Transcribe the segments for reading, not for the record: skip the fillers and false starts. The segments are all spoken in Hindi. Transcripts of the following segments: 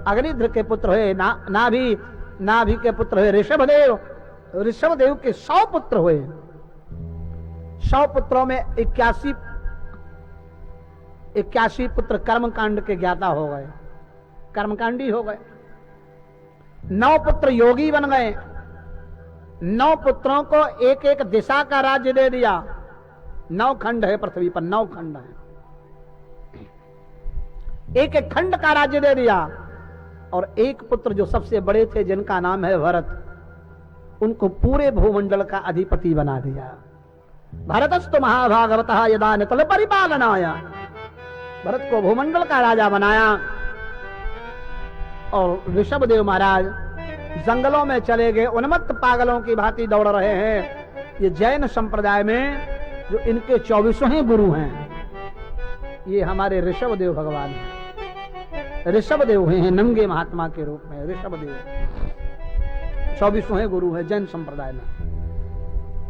अग्निध्र के पुत्र हुए, नाभि के पुत्र हुए ऋषभदेव। ऋषभदेव के 100 पुत्र हुए। 100 पुत्रों में 81 पुत्र कर्मकांड के ज्ञाता हो गए, कर्मकांडी हो गए। 9 पुत्र योगी बन गए। 9 पुत्रों को एक एक दिशा का राज्य दे दिया। 9 खंड है पृथ्वी पर, 9 खंड है, एक एक खंड का राज्य दे दिया। और एक पुत्र जो सबसे बड़े थे, जिनका नाम है भरत, उनको पूरे भूमंडल का अधिपति बना दिया। भरतस्तु महाभागवतः यदा नितल परिपालनाया, भरत को भूमंडल का राजा बनाया। और ऋषभदेव महाराज जंगलों में चले गए, उन्मत्त पागलों की भांति दौड़ रहे हैं। ये जैन संप्रदाय में जो इनके 24वें गुरु हैं, ये हमारे ऋषभदेव भगवान हैं। ऋषभदेव हुए हैं नंगे महात्मा के रूप में। ऋषभदेव 24वें गुरु है जैन संप्रदाय में।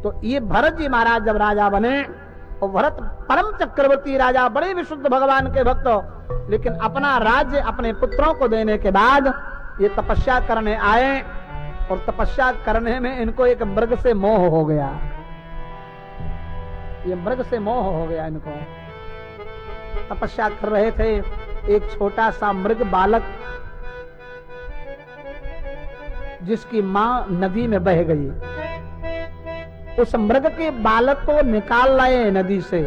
तो ये भरत जी महाराज जब राजा बने, और भरत परम चक्रवर्ती राजा, बड़े विशुद्ध भगवान के भक्त, लेकिन अपना राज्य अपने पुत्रों को देने के बाद ये तपस्या करने आए। और तपस्या करने में इनको एक मृग से मोह हो गया। ये मृग से मोह हो गया इनको। तपस्या कर रहे थे, एक छोटा सा मृग बालक, जिसकी मां नदी में बह गई, उस मृग के बालक को निकाल लाए नदी से।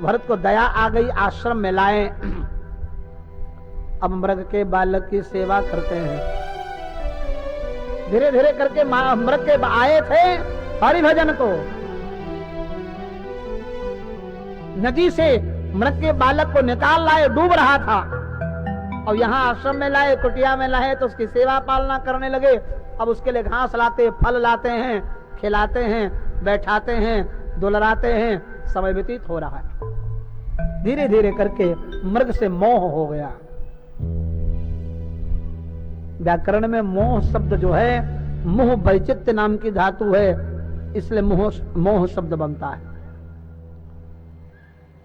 भरत को दया आ गई, आश्रम में लाए। अब मृग के बालक की सेवा करते हैं। धीरे धीरे करके मृग के आए थे हरिभजन को, नदी से मृग के बालक को निकाल लाए, डूब रहा था। और यहाँ आश्रम में लाए, कुटिया में लाए, तो उसकी सेवा पालना करने लगे। अब उसके लिए घास लाते, फल लाते हैं, खिलाते हैं, बैठाते हैं, दुलराते हैं। समय व्यतीत हो रहा है। धीरे धीरे करके मृग से मोह हो गया। व्याकरण में मोह शब्द जो है, मोह वैचित्य नाम की धातु है, इसलिए मोह शब्द बनता है।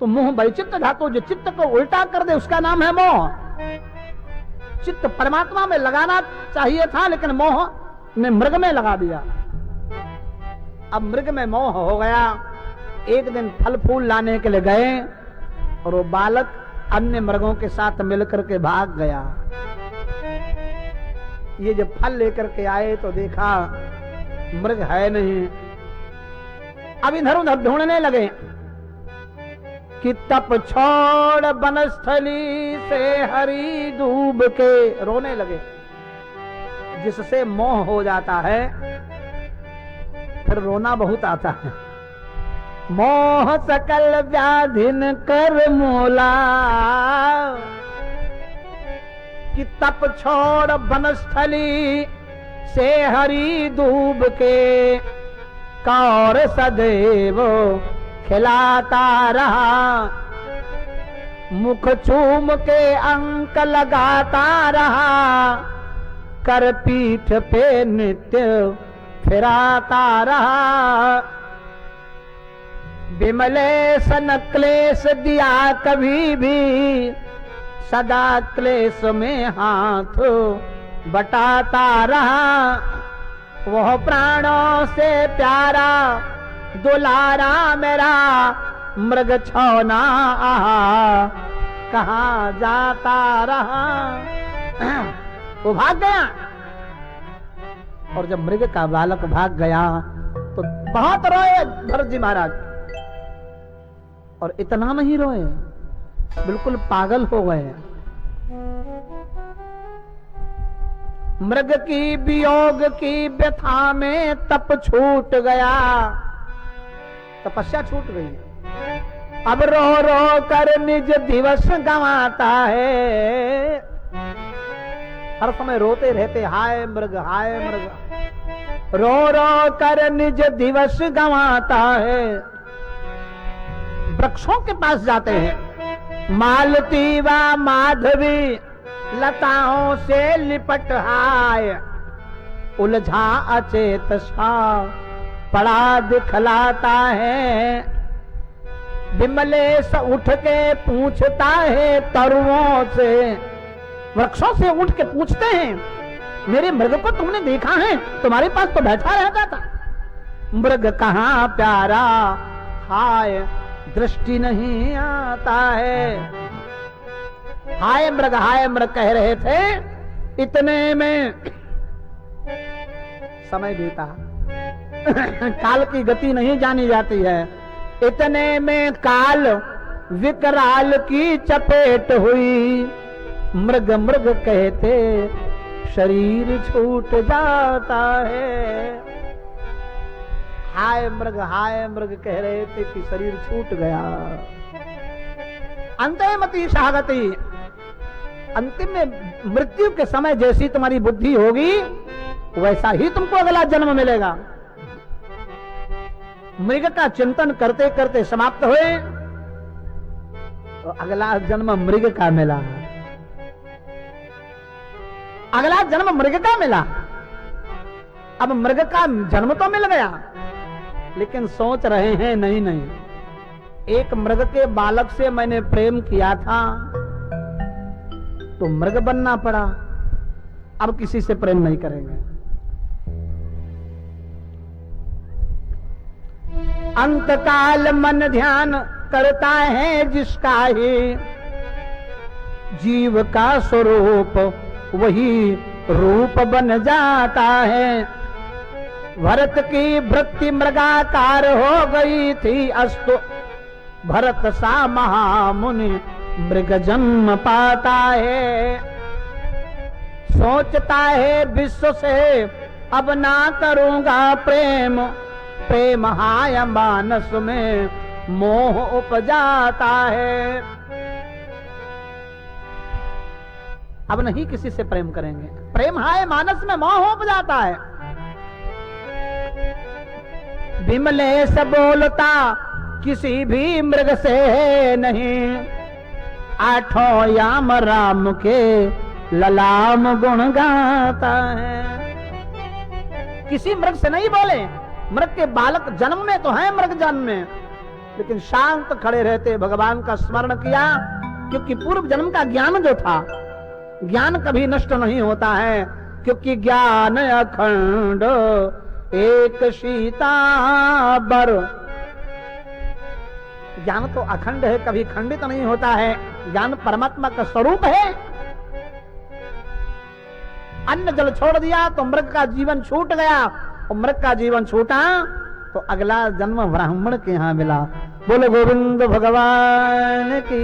तो मोह वैचित्य धातु जो चित्त को उल्टा कर दे, उसका नाम है मोह। चित्त परमात्मा में लगाना चाहिए था, लेकिन मोह ने मृग में लगा दिया। अब मृग में मोह हो गया। एक दिन फल फूल लाने के लिए गए, और वो बालक अन्य मृगों के साथ मिलकर के भाग गया। ये जब फल लेकर के आए तो देखा मृग है नहीं। अब इधर उधर ढूंढने लगे कि तप छोड़ बनस्थली से हरी डूब के, रोने लगे। जिससे मोह हो जाता है फिर रोना बहुत आता है। मोह सकल व्याधिन कर मोला, कि तप छोड़ बनस्थली से हरी डूब के, कौर सदैव खिलाता रहा, मुख चूम के अंक लगाता रहा, कर पीठ पे नित्य फिराता रहा। विमलेश न क्लेश दिया कभी भी, सदा क्लेश में हाथ बटाता रहा। वह प्राणों से प्यारा दुलारा मेरा, मृग छौना आहा कहाँ जाता रहा। वो भाग गया। और जब मृग का बालक भाग गया तो बहुत रोए भरत जी महाराज। और इतना नहीं रोए, बिल्कुल पागल हो गए। मृग की वियोग की व्यथा में तप छूट गया, तपस्या छूट गई। अब रो रो कर निज दिवस गंवाता है। हर समय रोते रहते, हाय मृग हाय मृग। रो रो कर निज दिवस गंवाता है। वृक्षों के पास जाते हैं, मालती व माधवी लताओं से लिपट हाय। उलझा अचेत सा पड़ा दिखलाता है। विमलेश उठ के पूछता है तरुओं से, वृक्षों से उठ के पूछते हैं मेरे मृग को तुमने देखा है? तुम्हारे पास तो बैठा रहता था। मृग कहाँ प्यारा, हाय दृष्टि नहीं आता है। हाय मृग कह रहे थे। इतने में समय बीता। काल की गति नहीं जानी जाती है। इतने में काल विकराल की चपेट हुई। मृग कहते शरीर छूट जाता है। हाय मृग कह रहे थे कि शरीर छूट गया। अंतमति शागति, अंतिम में मृत्यु के समय जैसी तुम्हारी बुद्धि होगी वैसा ही तुमको अगला जन्म मिलेगा। मृग का चिंतन करते करते समाप्त हुए तो अगला जन्म मृग का मिला। अगला जन्म मृग का मिला। अब मृग का जन्म तो मिल गया, लेकिन सोच रहे हैं नहीं, एक मृग के बालक से मैंने प्रेम किया था तो मृग बनना पड़ा। अब किसी से प्रेम नहीं करेंगे। अंतकाल मन ध्यान करता है जिसका ही, जीव का स्वरूप वही रूप बन जाता है। भरत की वृत्ति मृगाकार हो गई थी अस्तु, भरत सा महामुनि मृग जन्म पाता है। सोचता है विश्व से अब ना करूंगा प्रेम, प्रेम हाय मानस में मोह उपजाता है। अब नहीं किसी से प्रेम करेंगे। प्रेम हाय मानस में मोह उपजाता है। विमलेश बोलता किसी भी मृग से नहीं, आठों याम राम के ललाम गुण गाता है। किसी मृग से नहीं बोले। मृग के बालक जन्म में तो है, मृग जन्म में, लेकिन शांत खड़े रहते, भगवान का स्मरण किया, क्योंकि पूर्व जन्म का ज्ञान जो था, ज्ञान कभी नष्ट नहीं होता है, क्योंकि ज्ञान अखंड एक सीता बर। ज्ञान तो अखंड है, कभी खंडित नहीं होता है। ज्ञान परमात्मा का स्वरूप है। अन्न जल छोड़ दिया तो मृग का जीवन छूट गया, और मृग का जीवन छूटा तो अगला जन्म ब्राह्मण के यहां मिला। बोलो गोविंद भगवान की।